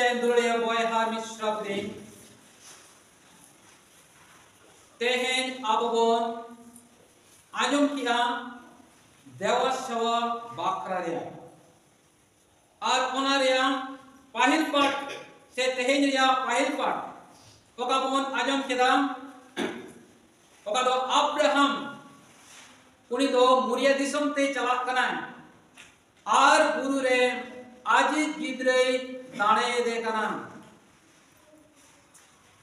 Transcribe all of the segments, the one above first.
Kristen dulia boy ha misrabdi tehen abobon ajum kia dewa shawa bakraria ar onaria pahil part se tehen ria pahil part oka bon ajum kida oka do Abraham uni do muria disam te chalak kana ar guru re aji gidrei dane de kana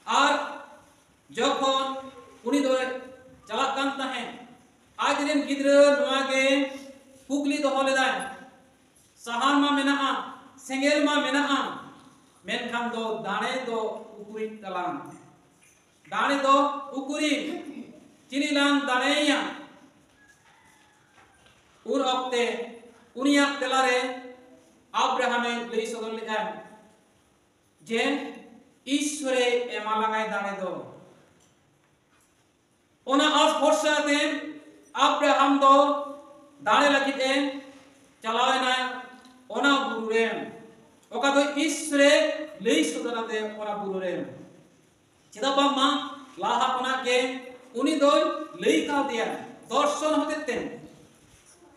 ar jokhon uni do chalak kan tahen आज ren gidra noa ge pugli doho leda sahan ma menaa sengel ma menaa menkhan do dane do ukuri talang dane do ukuri chinilang daneya ur okte uniyak telare Abraham lei sodor leda je ishore emalangai dane do ona as bhorsa te Abraham do dane lagi te chalao na ona guru re oka do ishre lei sodora te ona guru re cheda bamma laha ona ke uni do lei ka dia darshan hote te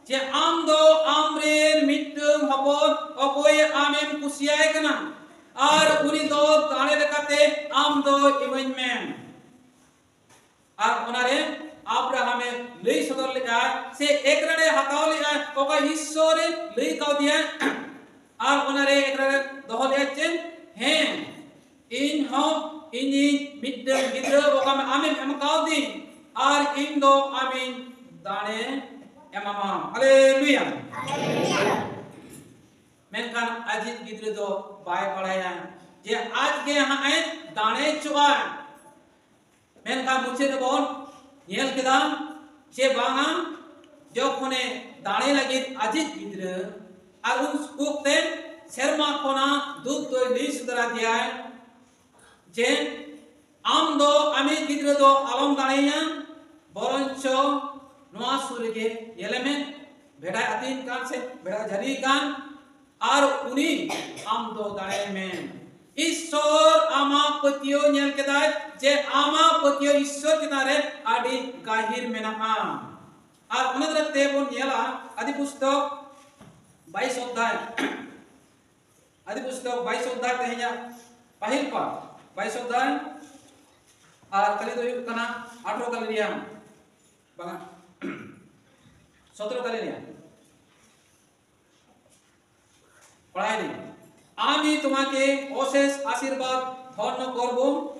je am do amren mittung habon okoy amem kusiai kana ar uni do dane lekate am do imanmen ar onare Abraham lei sodor leka se ekrane hataw leka oka ishore lei kaw dia ar onare ekrane doho lechen he in ho ini middem gidra oka ame em kaw di ar in do amin dane emama haleluya menkan ajit gidra do bai padaya je aaj ke ha ai dane chua menkan muche de bon nyel kedam che banga jokhone dane lagi ajit gidra ar ukte serma kona duk do lis dara dia je am do ami gidra do alom daneya boroncho noa surge element beda atin kan se beda jari kan ar uni am do dane men Ishor ama patio nyel kedai je ama patio ishor kinare adi gahir menaa ar onadrate bon nyela adi pustok 22 अध्याय adi pustok 22 अध्याय tehnya pahil pa 22 अध्याय ar kali do yuk kana 18 kali dia banga 17 kali dia पढ़ाई दी আমি তোমাকে অশেষ আশীর্বাদ ধন্য করব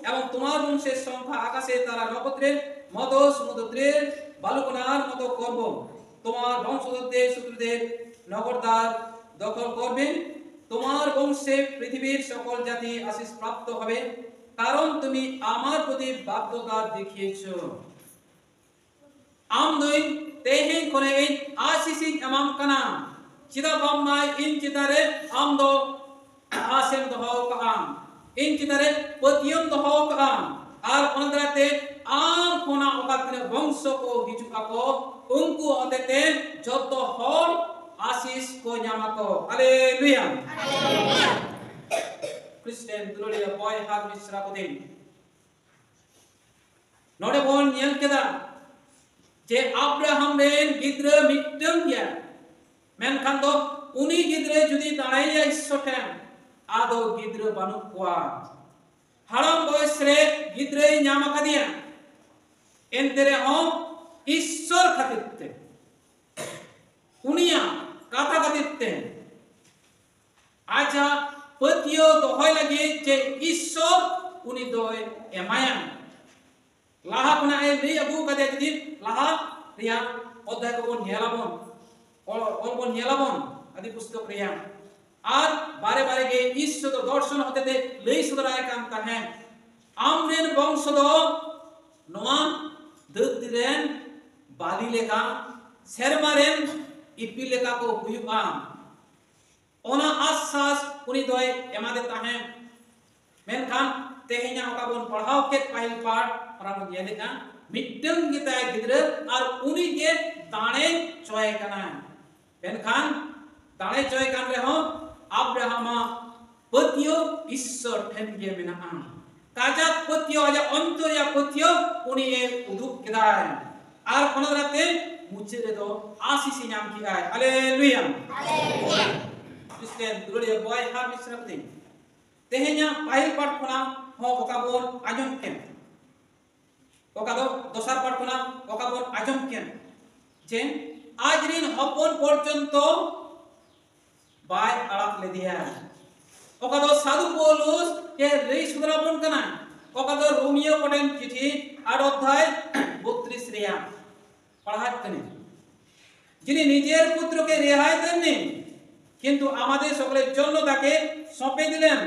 এবং তোমার বংশের সংখ্যা আকাশে তারা নক্ষত্রের মতো সমুদ্রের বালুকণার মতো করব তোমার বংশধরদের শত্রুদের নগরদ্বার দখল করবে তোমার বংশে পৃথিবীর সকল জাতি আশীষ প্রাপ্ত হবে কারণ তুমি আমার প্রতি বাধ্যতা দেখিয়েছো আম দুই তেহেন করে এই আশীষই এমাম কানা চিদা বাম্মাই ইন চিতারে আম দো asem doho kaam in chitare patiyam doho kaam ar onadrate am kona okatne bongso ko hiju ako unku otete joto hor asis ko nyamako haleluya Kristen dulia boy har misra ko din node bon nyel keda je Abraham ren gidra mittem ya menkhan do uni gidre judi daraiya issoten आदो गिद्र बानु कुआ हड़म बयस रे गिद्रे ᱧᱟᱢ akadiya एंतरे हो ईश्वर खातिरते उनिया काथा खातिरते आजा पतियो दोहय लगे जे ईश्वर उनी दोय एमाया लाहा कुना ए रे अगु कदे जदि लाहा रिया अध्याय को नेलाबन और को नेलाबन आदि पुस्तक रिया আর বারে বারে গে ঈশ্বর দর্শন হতে তে লই সদরায় কাম তাহে আমরেন বংশদ নোয়া দতিরেন বালি লেখা সেরমারেন ইপি লেখা কো হুইবা ওনা আশ্বাস উনি দয় এমাদে তাহে মেনখান তেহেኛ ওকা বন পড়াও কে পাহিল পাঠ পরাম গেলেকা মিটং গিতা গিদরে আর উনি গে দানে চয় কানা মেনখান দানে চয় কান রে হো Abraham पतियो ईश्वर ठेन गे मेना काजा पतियो आजा अंतरिया पतियो उनी ए उदुक केदाय आर कोनराते मुचे रे दो आशीष नाम की आय हालेलुया हालेलुया क्रिश्चियन दुरिया बॉय हार मिश्रपति तेहेnya pahil part khona ho okabon ajom ken okado dosar part khona okabon ajom ken je ajrin hopon porjonto bai alak le dia okado sadhu polus ke rei sudrabon kana okado romeo koden chithi 8 অধ্যায় 32 রিয়া পড়াত কনে যিনি নিজের পুত্রকে রেহাই দেননি কিন্তু আমাদের সকলের জন্য তাকে সঁপে দিলেন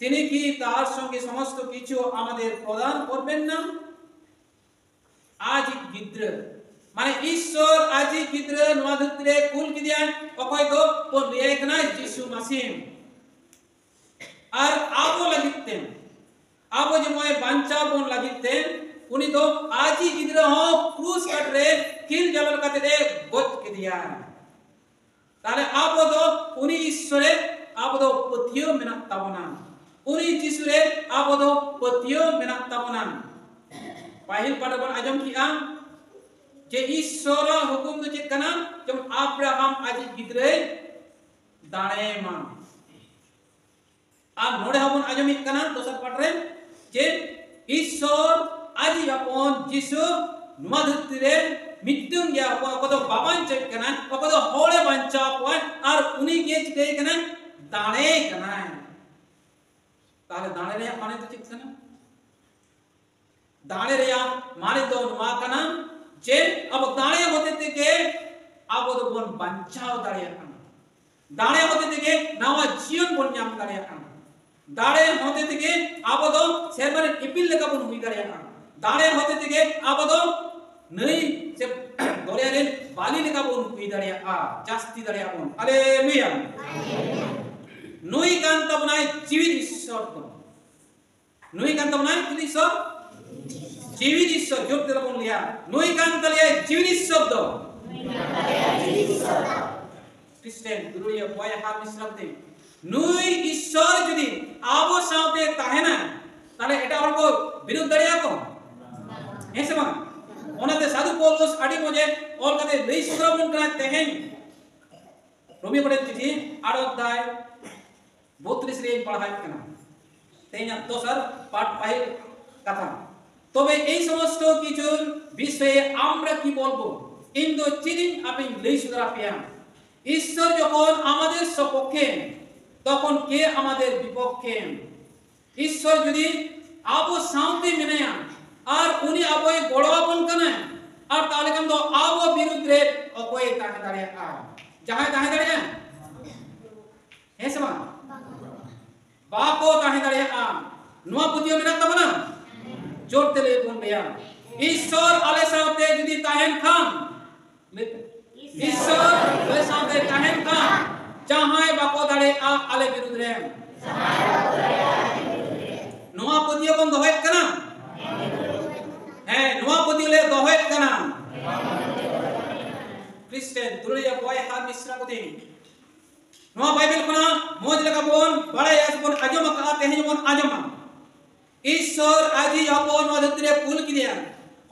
তিনি কি তার সঙ্গে সমস্ত কিছু আমাদের প্রদান করবেন না আজ গিদ্র মানে ঈশ্বর আজি গিদ্র নোয়া ধুতরে কুল কি দিয়া অকয় দো কোন রেখনা যিশু মাসিম আর আবো লাগিতেন আবো যে ময় বাঞ্চা বন লাগিতেন উনি তো আজি গিদ্র হ ক্রুশ কাটরে কিল জলর কাতে গোচ কে দিয়া তাহলে আবো তো উনি ঈশ্বরে আবো তো পথিও মেনা তাবনা उनी जिसुरे आबोदो पतियो मेना ताबना पाहिल पाडबन आजम किया जे ईश्वर हुकुम दो चेक कना जब अब्राहम आजि गिद्रे दाणे मा आ नोडे हबन आजम कना दोसर पाटरे जे ईश्वर आजि अपन जिसु नुवा धरतीरे मिट्टुं गया अकदो बाबान चेक कना अकदो होळे बांचा पय आर उनी के चिके कना दाणे कना ताले दाणे रे माने तो ठीक कना दाणे रे माने दो नुआ कना जे अब दाणे होते थे के अब तो बोन बंचाव दाड़े कना दाणे होते थे के नवा जीवन बोन ᱧᱟᱢ दाड़े कना दाणे होते थे के अब तो सेरमन इपिल लेका बोन हुई दाड़े कना दाणे होते थे के अब तो नई से दरिया रे बाली लेका बोन हुई दाड़े जास्ती दाड़े बोन हालेलुया नुई कांता बनाए जीवित ईश्वर तो नुई कांता बनाए ईश्वर जीवित ईश्वर जो तेरा बोल लिया नुई कांता लिया जीवित ईश्वर तो क्रिश्चियन दुरिया बॉय हार मिश्रते नुई ईश्वर जदी आबो साथे ताहेना ताले एटा हर को विरुद्ध दरिया को ऐसे बा ओनाते साधु पौलुस आडी मोजे और कते लई सुग्रबन कना तेहेन रोमियो पड़े चिठी 8 अध्याय 32 रे पढ़ाई कना तेना दोसर पाठ पाहिल कथा তবে এই সমস্ত কিছুর বিষয়ে আমরা কি বলবো কিন্তু চিনি আপনি লই সুদরা পেয়া ঈশ্বর যখন আমাদের সপক্ষে তখন কে আমাদের বিপক্ষে ঈশ্বর যদি আবো সামনে মেনায়া আর উনি আবো গড়াবন কানা আর তাহলে কিন্তু আবো বিরুদ্ধে অকয় তাকে দাঁড়িয়ে যাহাই তাহে দাঁড়িয়ে হেসবা बाको ताहे दाड़े नुआ पुतियो मेना तबना जोर तेले बोन बेया ईश्वर आले साथे जदी ताहेन खान ईश्वर आले साथे ताहेन खान जहाय बाको दाड़े आले विरुद्ध रे नुआ पुतियो कोन दोहेत कना है नुआ पुतियो ले दोहेत कना क्रिश्चियन दुरिया बॉय हार मिश्रा को दे नुआ बाइबल कोना मोज लगा बोन बड़े यस बोन आजम का तेहे बोन आजम ईश्वर आजी अपन वधत्रे पुल किदिया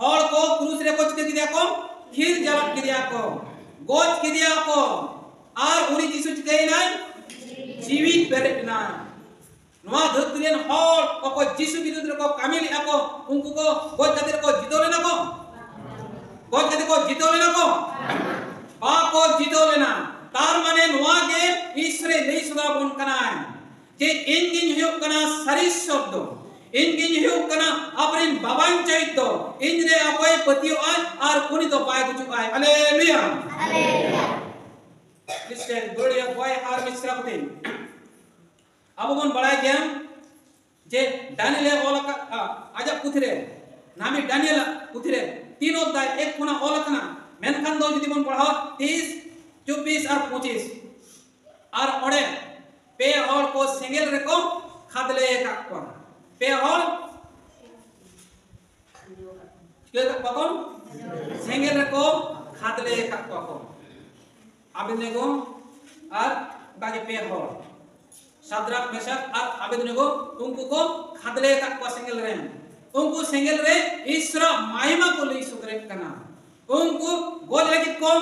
हर को क्रूस रे कोच किदिया को खीर जलक किदिया को गोच किदिया को आर उनी जिसु चिकै ना जीवित बेरेना नुआ धरतीरेन हर को जिसु बिरुद्ध को कामिल आको उनको को गोच खातिर को जितो लेना को गोच खातिर को जितो लेना को बा को जितो लेना तार माने नुआ के ईश्वरे नहीं सुधा बोन कना जे इंगिन हुयो कना सरी शब्द इंगिन हुयो कना अपरिन बाबान चैतो इंद्रे अकोय पतियो आर कुनी तो पाए कुछ आए हालेलुया हालेलुया क्रिश्चियन गोड़िया बॉय हार मिश्रपति अब बोन बड़ा गया जे दानिएल ओलका आजा पुथरे नामी दानिएल पुथरे 3 अध्याय 1 खुना ओलकना मेनखान दो जदी बोन पढ़ाओ 30 24 और 25 और ओडे पे हल को सेंगेल रेको खादले काको पे हल के काको सेंगेल रेको खादले काको आबिने को और बागे पे हल Sadrak Meshach ar Abednego unku ko khadle kat ko sengel re unku sengel re Isra mahima ko lei sudre kana unku gol lagi ko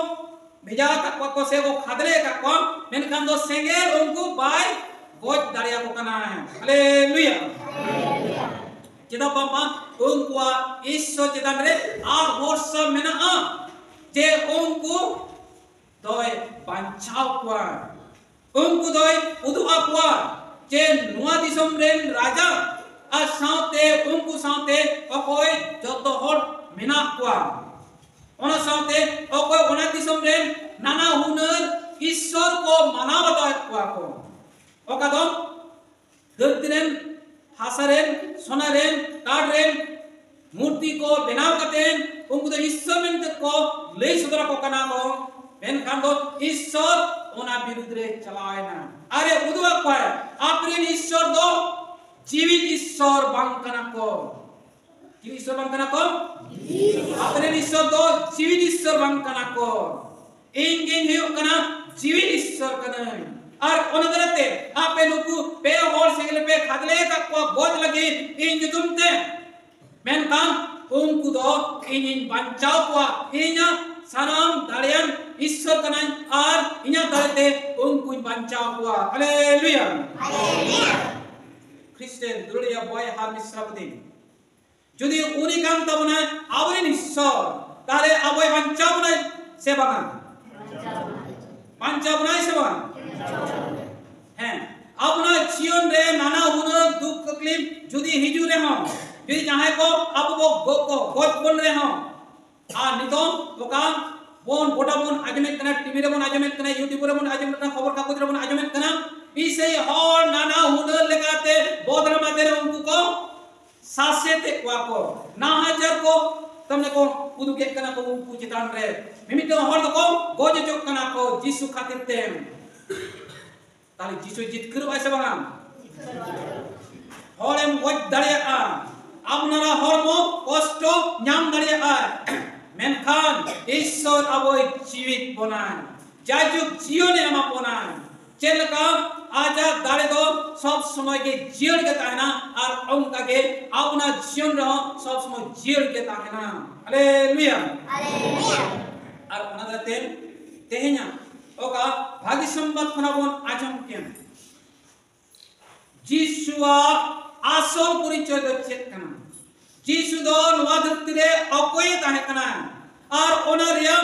bheja kat ko se ko khadle kat ko menkan do sengel unku bai goj daria ko kana haleluya cheda papa unku Isra chetan re ar horsa mena je unku doi bancau ko unku doi udu akwa je nuwa disom ren raja ar saute unku saute okoy joto hor mena kwa ona saute okoy ona disom ren nana hunar ishwar ko manawata kwa ko okadom dhartiren hasaren sonaren kadren murti ko benaw katen unku do ishwar men ko lei sudra ko kana ko menkan do ishwar ona birudre chalay na are udwa kwa aprin ishwar do जीवित ईश्वर बंकना को जीवित ईश्वर बंकना को अपने ईश्वर दो जीवित ईश्वर बंकना को इंगिन हियो कना जीवित ईश्वर कना और उनदरते आपे नुकु पे होल सेगले पे खदले का को गोद लगी इंग तुमते मेन काम उनको दो इंग बंचाओ को इन्या सनाम दालियन ईश्वर कना और इन्या दरते उनको बंचाओ को hallelujah hallelujah Kristen dunia boy hamis sabdi. Jadi unikan tabunai awalin Ishwar. Tare aboy pancabunai sebangan. Pancabunai sebangan. Hen. Abunai cion re nana huna duk taklim. Jadi hiju re ham. Jadi jahai ko abu bo god bon re ham. Nito lokal bon boda bon ajamet kana TV re bon ajamet kana YouTube re bon ajamet kana khabar kagoj re bon ajamet kana. इसे और नाना हुनर लगाते बोधना माते उनको को सासे ते को ना हजार को तमने को उदु के कना को उनको चितान रे मिमित हर को गोजे चोक कना को जीसु खातिर ते ताली जीसु जित कर ऐसे बना हरम गोज दड़िया आपनारा हरमो कष्ट ᱧᱟᱢ दड़िया मेनखान ईश्वर अबोय जीवित बनाय जाजुक जीवने एमा बनाय चेलका आजा दाड़े दो सब समय के जीवन के ताहना और उनका के अपना जीवन रहो सब समय जीवन के ताहना हालेलुया हालेलुया और उनदते तेहना ओका भाग्य संबंध खनाबन आजम केन जीसुआ आसल परिचय दो चेक कना जीसु दो नवा धरती रे अकोय ताहे कना और ओनरिया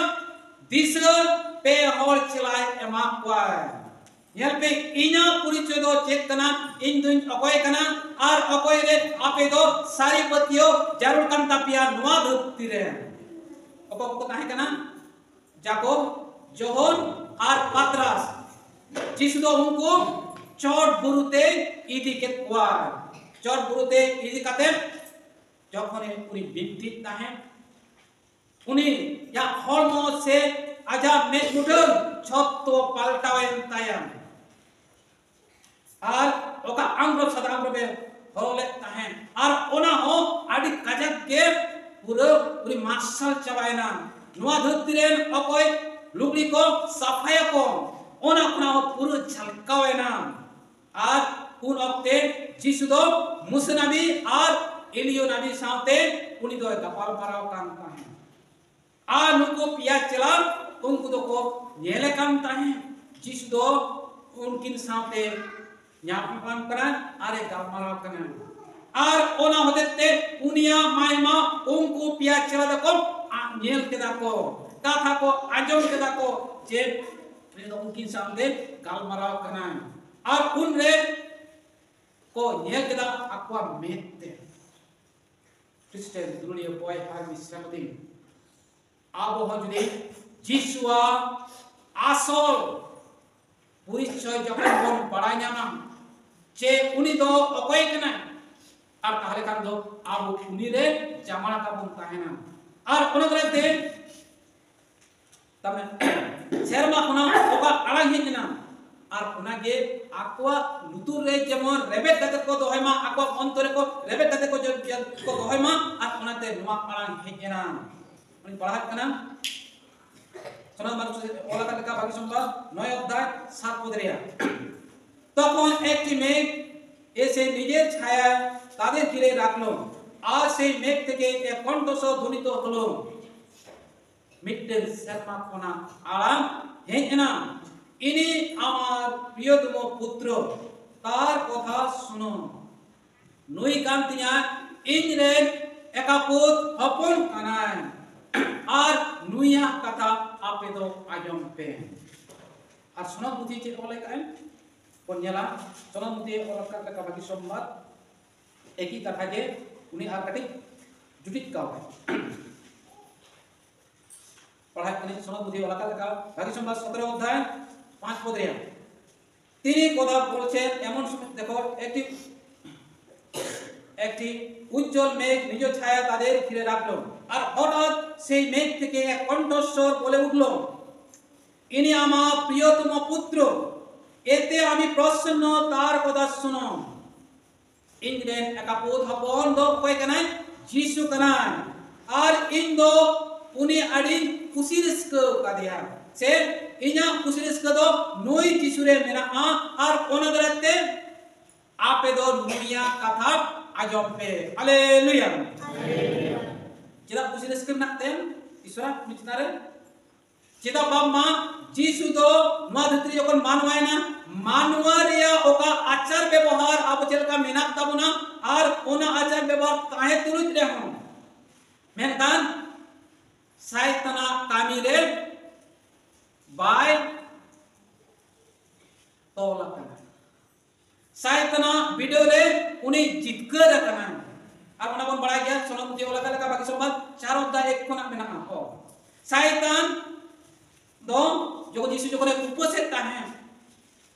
दिसर पे होल चलाय एमा क्वाय यहाँ पे इन्हा परिचय दो चेक कना इन दुन अकोय कना और अकोय रे आपे दो सारी बत्तियों जरूर कन तापिया नुआ धरती रे अको को ताहे कना जाको जोहन और पात्रास जिस दो उनको चोट बुरुते इदी के क्वा चोट बुरुते इदी काते जखने उनी बिंती ताहे उनी या हॉर्मो से आजा में मुडल छत्तो पाल्टावेन तायम और ओका आंग्रब सदा आंग्रबे होले ताहेन और ओना हो आदि काजक के पूरी मार्शल चबायना नुआ धरती रेन अकोय लुगड़ी को सफाया को ओना कुना हो पूरा झलकावेना और उन वक्ते जिसु दो मूसा नबी और एलियो नबी साथे उनी दो गपाल माराव कान ताहेन आ नुको पिया चला उनको दो को नेले कान ताहेन जिसु दो उनकिन साथे न्यापन करा आरे गामाराव कना और ओना होते उनिया मायमा उनको पिया चला दको नेल केदा को कथा को आजम केदा को जे रे उनकिन सामने गालमाराव कना और उन रे को नेल केदा अक्वा मेते क्रिस्टियन दुनिया बॉय हार मिश्रमदी आबो हजुदे जिसुआ आसल परिचय जखन बन बड़ाई नामा जे उनी दो अकोय कना और ताहले कान दो आबो उनी रे जामाना का बन ताहेना और उनदरते तमे सेरमा खुना ओका आळां हेजना और उनागे आक्वा लुतुर रे जेमन रेबेट कते को दोहयमा आक्वा अंतरे को रेबेट कते को दोहयमा और उनाते नुवा आळां हेजना उनी पढ़ात कना सोना मानु ओला का भाग्य संबंध 9 अध्याय 7 पद रिया তখন একটি মেঘ এসে নিজের ছায়া তাদের ঘিরে রাখলো, আর সেই মেঘ থেকে এক কণ্ঠস্বর ধ্বনিত হলো, মিডডেল শর্মা কোনা আরাম হেজ না, ইনি আমার প্রিয়তম পুত্র, তার কথা শুনো। নুই কান তিনা ইংরেজ একাপুত হপন কানায়, আর নুইয়া কথা আপে দো আজম পে। আর সোনার মুথি চেয়ে বলে কান কোন nyala সোনার মুথি ওরা কাকা বাকি সম্বাদ একই কথাকে উনি আর কাটি জুটিত কাও পড়ায় করেন। সোনার মুথি ওরা কাকা বাকি সম্বাদ 17 অধ্যায় 5 পদ রে তিনি কথা বলছেন। এমন সময় দেখো একটি উজ্জ্বল মেঘ নিজ ছায়া তাদের ঘিরে রাখলো, আর হঠাৎ সেই মেঘ থেকে এক কণ্ঠস্বর বলে উঠল, ইনি আমার প্রিয়তম পুত্র, এতে আমি প্রসন্ন, তার কথা শুনো। ইংরেজ একাপুত হপন দো কয় কানায় যিশু কানায়, আর ইন দো উনি আড়ি খুশি রিস্ক কাদিয়া সে ইনা খুশি রিস্ক দো নই যিশুরে মেনা আর ওনাদরাতে আপে দো নুনিয়া কথা আজম পে। Hallelujah hallelujah. যেটা খুশি রিস্ক নাতেন ঈশ্বর মিছনারে যেটা বাবা যিশু দো নোয়া ধরতি যখন মানওয়ায় না মানওয়া রিয়া ওকা আচার ব্যবহার আবো চেলকা মেনাক তাবনা, আর ওনা আচার ব্যবহার কাহে তুলুত রেহন মেনকান সাইতানা কামিরে বাই তোলা কানা সাইতানা ভিডিওরে উনি জিতकर কানা। আর ওনা বন বড়াই গিয়া সোনা মুতি ওলা কালা বাকি সম্বাদ 4 অধ্যায় 1 কোনা মেনা ও শয়তান दो जो যিশু যখন উপস্থিত তাহেন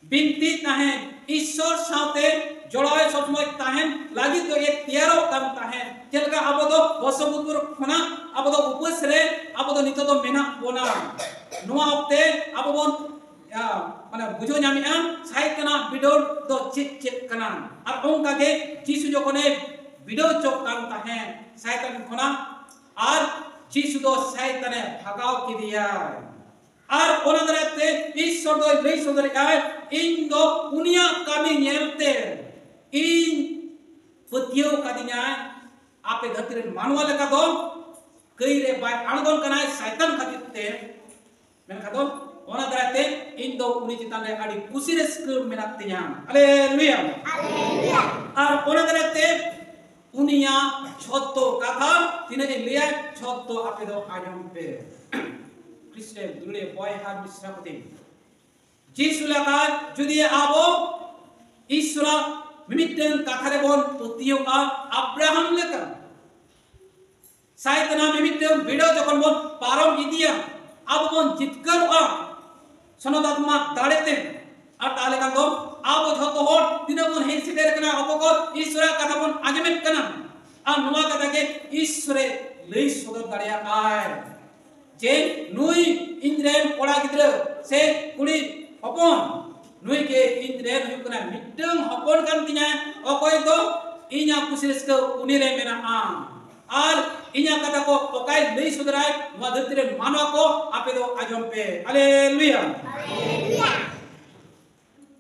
বিনতি তাহেন ঈশ্বর সাথে জড়ায় সবসময় তাহেন লাগি তো একতিয়ারো কাম তাহেন যেলকা আবদো বসবুতর খনা আবদো উপসরে আবদো নিতদো মেনা বোনা নোয়া অক্তে আববন মানে বুঝো জামিয়া সাইতনা বিডোর দো চিক কানা। আর অঙ্কাগে যিশু যখন বিডো চক কাম তাহেন শয়তান খনা, আর যিশু দো শয়তানে ভাগাও কি দিয়া, আর ওনাদরাতে ঈশ্বর দো লই সদরে আয় ইন দো উনিয়া কামি নেলতে ইন পতিও কাদিনা আপে ধরতিরে মানवा লেকা দো কইরে বাই আনগন কানায় শয়তান খাতিতে মেন খাদো ওনাদরাতে ইন দো উনি চিতানে আডি খুশিরে স্কুল মেনাতে যান। Hallelujah hallelujah. আর ওনাদরাতে উনিয়া ছত্ত কথা তিনে লিয়া ছত্ত আপে দো আজম পে খ্রিস্টে দুলে বয় হার বিশ্বাপতি যিশু লেখা যদি আবো ঈশ্বর মিমিতেন কাথারে বন পতিওকা আব্রাহাম লেখা সাইতনা মিমিতেন ভিডিও যখন বন পারম ইদিয়া আবো বন জিতকর সনদাত্মা দাঁড়েতে আর তাহলে কাগো আবো যত হর তিনে বন হেসিদের কানা অপকর ঈশ্বরের কথা বন আজমেত কানা আর নোয়া কথাকে ঈশ্বরে লই সদর দাঁড়িয়া আয় যে নুই ইন্দ্রেন কোড়া গিদ্রে সে কুড়ি হপন নুই কে ইন্দ্রেন হুই কনা মিটং হপন কান তিনা অকয় দো ইña কুসিসকে উনিরে মেনা আর ইña কথা কো ওকাই লই সুদরাই নোয়া ধরতিরে মানো কো আপে দো আজম পে। Hallelujah hallelujah.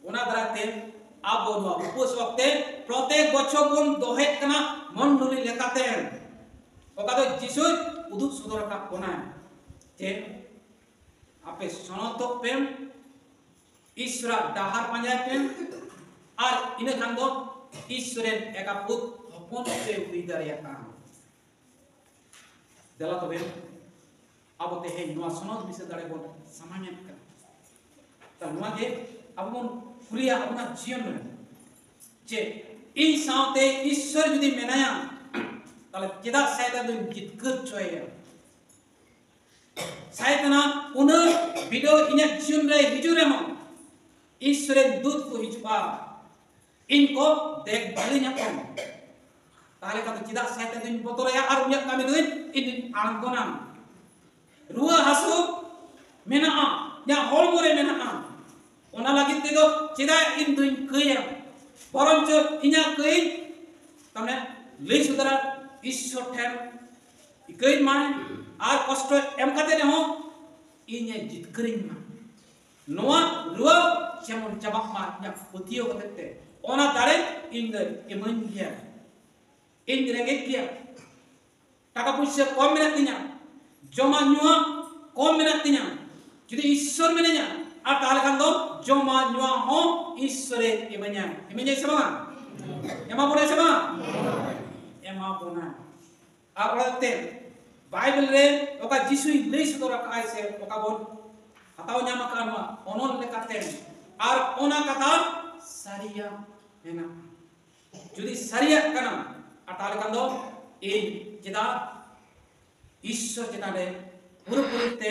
ওনা দ্বারাতে আবো নোয়া উপোস ওক্তে প্রত্যেক বছর বন দোহেত কানা মন্ডলী লেখাতে ওকা দো যিশু উদুক সুদর কা কোনা যে আপে সনত প্রেম ঈশ্বর ডাহার পাঞ্জায় প্রেম আর ইনে খান দো ঈশ্বরের একাপুত হপন সে উইদারিয়া কাম দেলা তবে আবতে হে নোয়া সনত বিসে দাড়ে বন সামান্য কা তা নোয়া গে আবন কুরিয়া আপনা জীবন যে এই সাথে ঈশ্বর যদি মেনায়া তাহলে কেদা সাইদা দুন জিতকর ছয় সাইতনা উন ভিডিও ইনে জীবন রে হিজুরে হন ঈশ্বরের দূত को हिचपा इनको देख भली ᱧᱟᱯᱟᱢ তাহলে কত চিদা সাইতে দিন বতরয়া আর উনিয়া কামি দিন ইন আনন্দনা রুয়া হাসু মেনা য়া হলমরে মেনা ওনা লাগিত তেদো চিদা ইন দুই কইয়া বরঞ্চ ইনা কই তামনে লই সুদরা ঈশ্বর ঠেন কই মানে আর কষ্ট এম কাতে নেহ ইনে জিত করিন না Noa ruwa cemon cabak ma nya putio kotete ona dare inde emangia indre gekia taka pusia kom menatinya joma nyua kom menatinya jadi ishwar menenya atale kan do joma nyua ho ishware emanya sama ema pona sama ema pona abrate Bible re oka jisu lei sudora kai se oka bon atau nyama kanwa onon lekaten ar ona kata saria mena jadi saria kana atale kando jeda ishwar jeda de puru te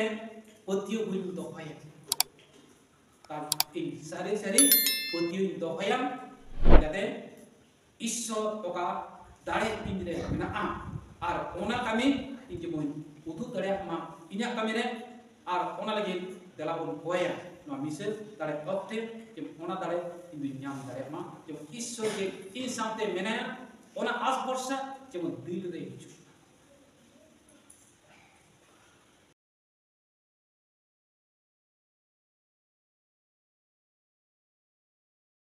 potiu buin dohaya kan sari potiu dohaya jade ishwar oka dare pindre mena ar ona kami injimoin utu dare ma inya kami re ar ona lagi dalam koya no misal dare opte ona dare indu nyam dare ma jo ishwar ke insante mena ona as borsa jemon dil de